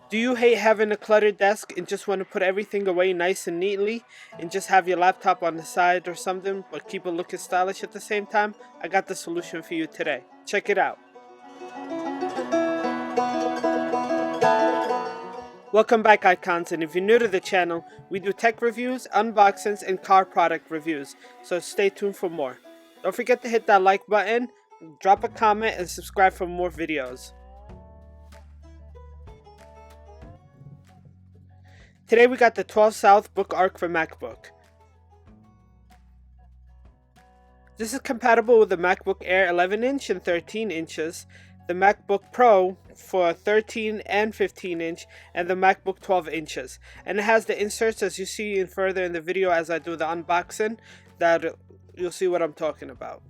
Do you hate having a cluttered desk and just want to put everything away nice and neatly and just have your laptop on the side or something but keep it looking stylish at the same time? I got the solution for you today. Check it out. Welcome back, icons, and if you're new to the channel, we do tech reviews, unboxings, and car product reviews, so stay tuned for more. Don't forget to hit that like button, drop a comment, and subscribe for more videos. Today we got the 12South Bookarc for MacBook. This is compatible with the MacBook Air 11-inch and 13 inches, the MacBook Pro for 13 and 15 inch, and the MacBook 12 inches. And it has the inserts, as you see further in the video as I do the unboxing, that you'll see what I'm talking about.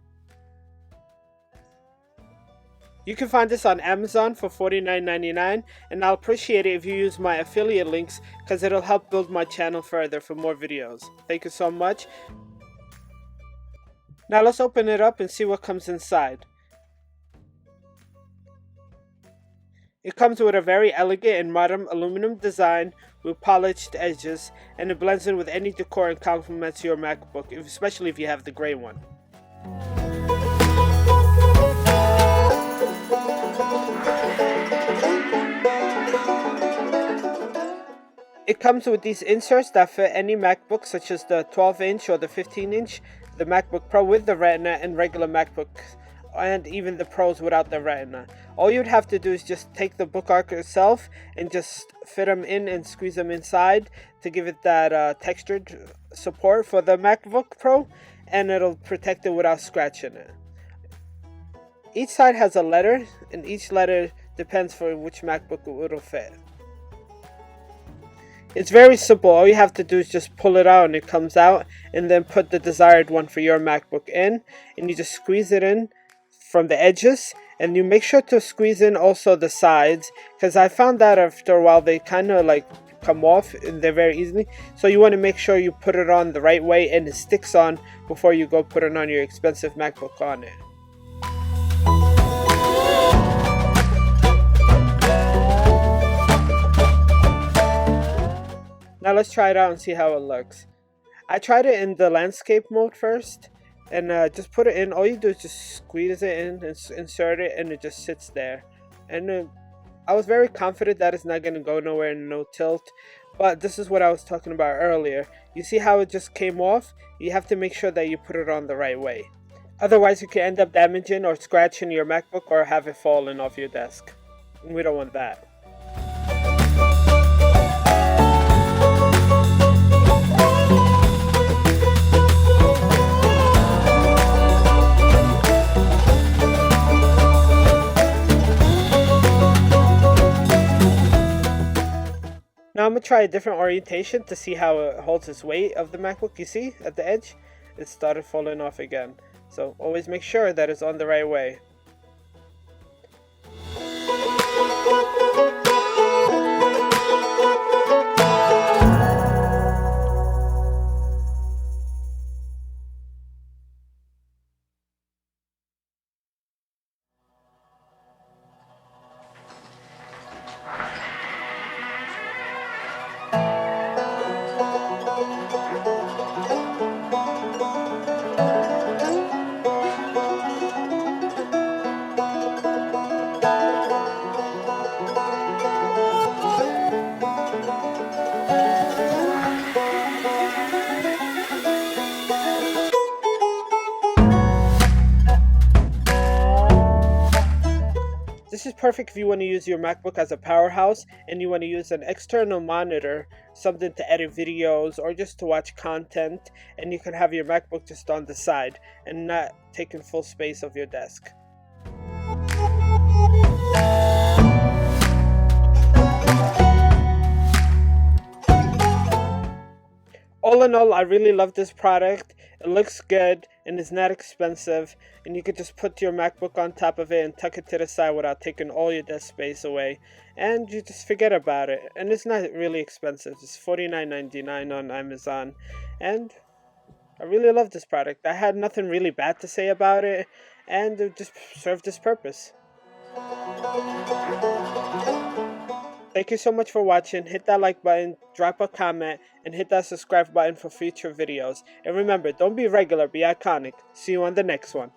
You can find this on Amazon for $49.99, and I'll appreciate it if you use my affiliate links because it'll help build my channel further for more videos. Thank you so much. Now let's open it up and see what comes inside. It comes with a very elegant and modern aluminum design with polished edges, and it blends in with any decor and complements your MacBook, especially if you have the gray one. It comes with these inserts that fit any MacBook, such as the 12-inch or the 15-inch, the MacBook Pro with the Retina, and regular MacBooks, and even the Pros without the Retina. All you'd have to do is just take the Bookarc itself and just fit them in and squeeze them inside to give it that textured support for the MacBook Pro, and it'll protect it without scratching it. Each side has a letter, and each letter depends for which MacBook it'll fit. It's very simple. All you have to do is just pull it out and it comes out, and then put the desired one for your MacBook in, and you just squeeze it in from the edges, and you make sure to squeeze in also the sides, because I found that after a while they kind of like come off and they're very easily, so you want to make sure you put it on the right way and it sticks on before you go put it on your expensive MacBook on it. Now let's try it out and see how it looks. I tried it in the landscape mode first, and just put it in. All you do is just squeeze it in and insert it, and it just sits there. And I was very confident that it's not going to go nowhere and no tilt, but this is what I was talking about earlier. You see how it just came off? You have to make sure that you put it on the right way. Otherwise you can end up damaging or scratching your MacBook or have it falling off your desk. And we don't want that. Now I'm going to try a different orientation to see how it holds its weight of the MacBook. You see at the edge? It started falling off again. So always make sure that it's on the right way. This is perfect if you want to use your MacBook as a powerhouse and you want to use an external monitor, something to edit videos or just to watch content, and you can have your MacBook just on the side and not taking full space of your desk. All in all, I really love this product. It looks good and it's not expensive, and you could just put your MacBook on top of it and tuck it to the side without taking all your desk space away, and you just forget about it. And it's not really expensive. It's $49.99 on Amazon, and I really love this product. I had nothing really bad to say about it, and it just served its purpose. Thank you so much for watching. Hit that like button, drop a comment, and hit that subscribe button for future videos. And remember, don't be regular, be iconic. See you on the next one.